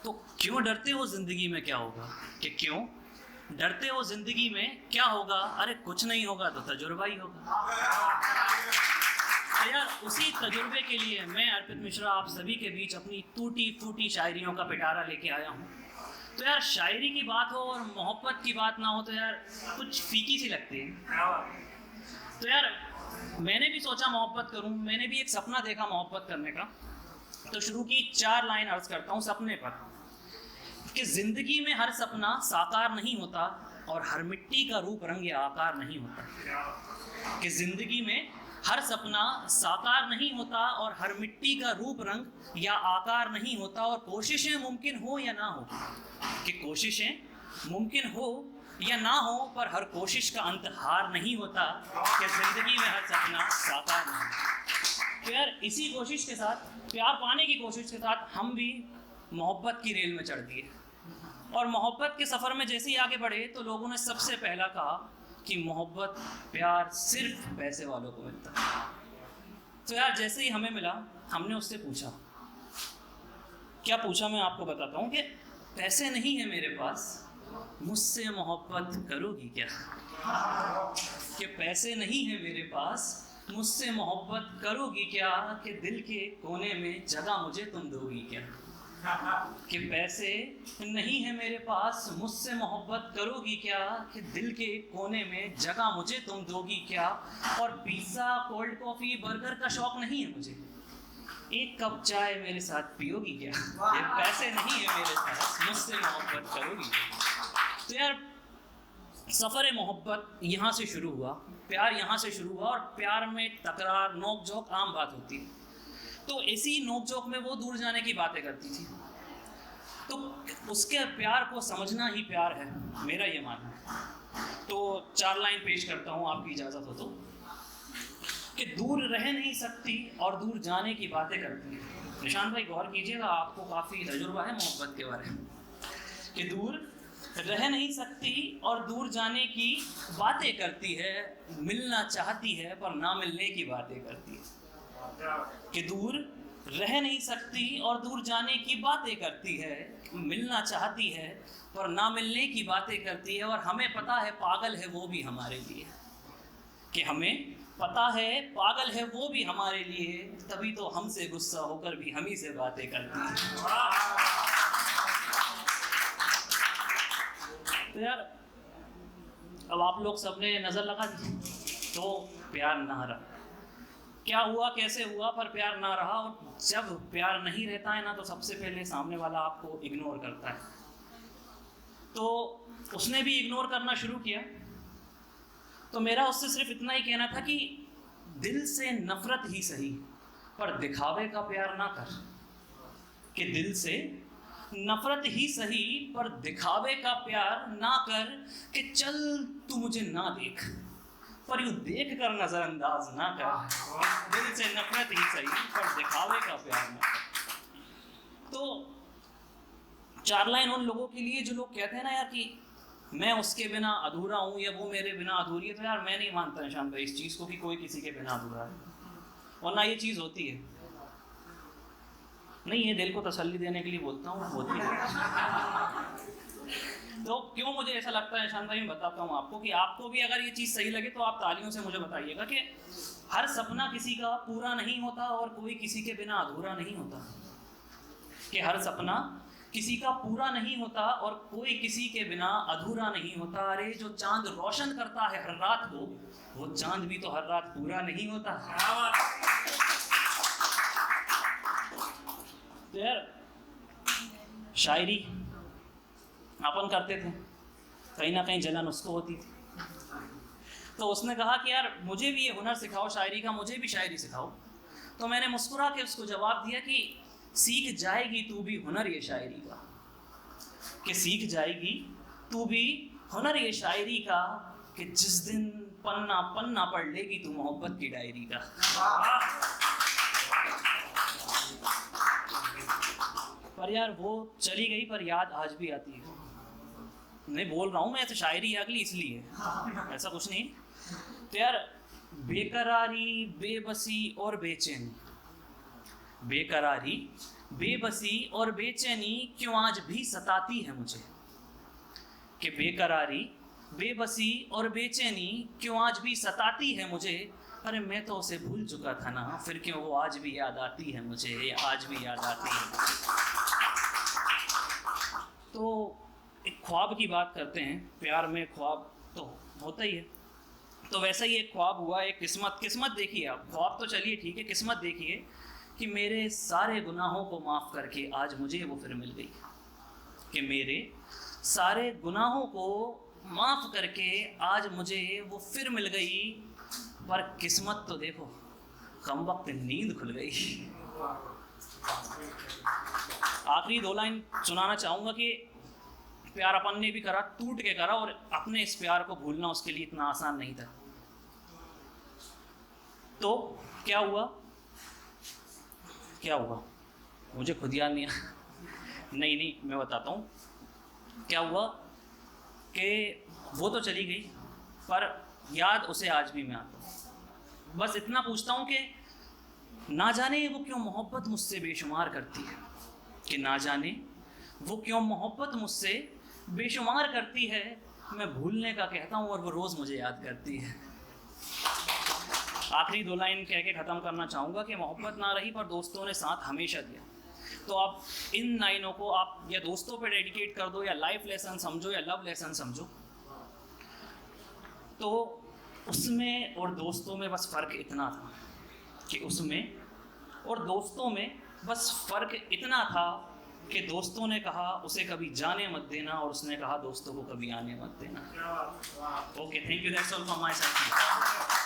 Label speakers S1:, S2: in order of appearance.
S1: तो क्यों डरते हो जिंदगी में क्या होगा, कि क्यों डरते हो जिंदगी में क्या होगा? अरे कुछ नहीं होगा तो तजुर्बा ही होगा। तो यार उसी तजुर्बे के लिए मैं अर्पित मिश्रा आप सभी के बीच अपनी टूटी फूटी शायरियों का पिटारा लेके आया हूँ। तो यार शायरी की बात हो और मोहब्बत की बात ना हो तो यार कुछ फीकी सी लगती है। तो यार मैंने भी सोचा मोहब्बत करूँ, मैंने भी एक सपना देखा मोहब्बत करने का। तो शुरू की 4 लाइन अर्ज करता हूँ सपने पर, कि जिंदगी में हर सपना साकार नहीं होता और हर मिट्टी का रूप रंग या आकार नहीं होता। कि जिंदगी में हर सपना साकार नहीं होता और हर मिट्टी का रूप रंग या आकार नहीं होता, और कोशिशें मुमकिन हो या ना हो, कि कोशिशें मुमकिन हो या ना हो पर हर कोशिश का अंत हार नहीं होता, कि जिंदगी में हर सपना साकार नहीं। तो यार इसी कोशिश के साथ, प्यार पाने की कोशिश के साथ हम भी मोहब्बत की रेल में चढ़ दिए। और मोहब्बत के सफ़र में जैसे ही आगे बढ़े तो लोगों ने सबसे पहला कहा कि मोहब्बत प्यार सिर्फ पैसे वालों को मिलता है। तो यार जैसे ही हमें मिला हमने उससे पूछा, क्या पूछा मैं आपको बताता हूँ, कि पैसे नहीं है मेरे पास, मुझसे मोहब्बत करोगी क्या? कि पैसे नहीं है मेरे पास, मुझसे मोहब्बत करोगी क्या? कि दिल के कोने में जगह मुझे तुम दोगी क्या? कि पैसे नहीं है मेरे पास, मुझसे मोहब्बत करोगी क्या? कि दिल के कोने में जगह मुझे तुम दोगी क्या? और पिज़्ज़ा कोल्ड कॉफ़ी बर्गर का शौक नहीं है मुझे, एक कप चाय मेरे साथ पियोगी क्या? ये पैसे नहीं है मेरे पास, मुझसे मोहब्बत करोगी। तो यार सफ़र मोहब्बत यहाँ से शुरू हुआ, प्यार यहाँ से शुरू हुआ। और प्यार में तकरार नोक झोंक आम बात होती है। तो इसी नोक झोंक में वो दूर जाने की बातें करती थी। तो उसके प्यार को समझना ही प्यार है, मेरा ये मानना है। तो 4 लाइन पेश करता हूँ आपकी इजाज़त हो तो, कि दूर रह नहीं सकती और दूर जाने की बातें करती है। निशान भाई गौर कीजिएगा, आपको काफ़ी तजुर्बा है मोहब्बत के बारे में। कि दूर रह नहीं सकती और दूर जाने की बातें करती है, मिलना चाहती है पर ना मिलने की बातें करती है। कि दूर रह नहीं सकती और दूर जाने की बातें करती है, मिलना चाहती है पर ना मिलने की बातें करती है। और हमें पता है पागल है वो भी हमारे लिए, कि हमें पता है पागल है वो भी हमारे लिए, तभी तो हमसे गुस्सा होकर भी हम ही से बातें करती है। तो यार अब आप लोग सबने नज़र लगा दी, तो प्यार ना रहा, क्या हुआ कैसे हुआ, पर प्यार ना रहा। और जब प्यार नहीं रहता है ना, तो सबसे पहले सामने वाला आपको इग्नोर करता है। तो उसने भी इग्नोर करना शुरू किया। तो मेरा उससे सिर्फ इतना ही कहना था कि दिल से नफरत ही सही पर दिखावे का प्यार ना कर। कि दिल से नफरत ही सही पर दिखावे का प्यार ना कर। कि चल तू मुझे ना देख पर यूँ देख कर नज़रअंदाज ना कर। दिल से नफरत ही सही पर दिखावे का प्यार ना कर। तो 4 लाइन उन लोगों के लिए जो लोग कहते हैं ना यार कि मैं उसके बिना अधूरा हूँ या वो मेरे बिना अधूरी है। तो यार मैं नहीं मानता निशान भाई इस चीज़ को कि कोई किसी के बिना अधूरा है, और ना ये चीज़ होती है। नहीं, ये दिल को तसल्ली देने के लिए बोलता हूँ, होती है। तो क्यों मुझे ऐसा लगता है निशान भाई, मैं बताता हूँ आपको, कि आपको भी अगर ये चीज़ सही लगे तो आप तालियों से मुझे बताइएगा कि हर सपना किसी का पूरा नहीं होता और कोई किसी के बिना अधूरा नहीं होता। कि हर सपना किसी का पूरा नहीं होता और कोई किसी के बिना अधूरा नहीं होता। अरे जो चांद रोशन करता है हर रात को, वो चांद भी तो हर रात पूरा नहीं होता। तो यार शायरी अपन करते थे, कहीं ना कहीं जलन उसको होती थी। तो उसने कहा कि यार मुझे भी ये हुनर सिखाओ शायरी का, मुझे भी शायरी सिखाओ। तो मैंने मुस्कुरा के उसको जवाब दिया कि सीख जाएगी तू भी हुनर ये शायरी का। कि सीख जाएगी तू भी हुनर ये शायरी का, कि जिस दिन पन्ना पन्ना पढ़ लेगी तू मोहब्बत की डायरी का। पर यार वो चली गई पर याद आज भी आती है। नहीं बोल रहा हूँ मैं, तो शायरी अगली इसलिए, ऐसा कुछ नहीं। तो यार बेकरारी बेबसी और बेचैनी, बेकरारी, बेबसी और बेचैनी क्यों आज भी सताती है मुझे। कि बेकरारी, बेबसी और बेचैनी क्यों आज भी सताती है मुझे। अरे मैं तो उसे भूल चुका था ना, फिर क्यों वो आज भी याद आती है मुझे, आज भी याद आती है। तो एक ख्वाब की बात करते हैं। प्यार में ख्वाब तो होता ही है। तो वैसा ही एक ख्वाब हुआ, एक किस्मत देखिए आप। ख्वाब तो चलिए ठीक है, किस्मत देखिए कि मेरे सारे गुनाहों को माफ़ करके आज मुझे वो फिर मिल गई। कि मेरे सारे गुनाहों को माफ़ करके आज मुझे वो फिर मिल गई। पर किस्मत तो देखो, कम वक्त नींद खुल गई। आखिरी 2 लाइन सुनाना चाहूँगा कि प्यार अपन ने भी करा, टूट के करा, और अपने इस प्यार को भूलना उसके लिए इतना आसान नहीं था। तो क्या हुआ मुझे खुद याद नहीं नहीं मैं बताता हूँ क्या हुआ। कि वो तो चली गई, पर याद उसे आज भी मैं आता हूँ। बस इतना पूछता हूँ कि ना जाने वो क्यों मोहब्बत मुझसे बेशुमार करती है। कि ना जाने वो क्यों मोहब्बत मुझसे बेशुमार करती है। मैं भूलने का कहता हूँ और वो रोज़ मुझे याद करती है। आखिरी 2 लाइन कह के ख़त्म करना चाहूँगा कि मोहब्बत ना रही पर दोस्तों ने साथ हमेशा दिया। तो आप इन लाइनों को आप या दोस्तों पे डेडिकेट कर दो, या लाइफ लेसन समझो, या लव लेसन समझो। तो उसमें और दोस्तों में बस फ़र्क इतना था कि उसमें और दोस्तों में बस फ़र्क इतना था कि दोस्तों ने कहा उसे कभी जाने मत देना, और उसने कहा दोस्तों को कभी आने मत देना। Okay, thank you, that's all from my side.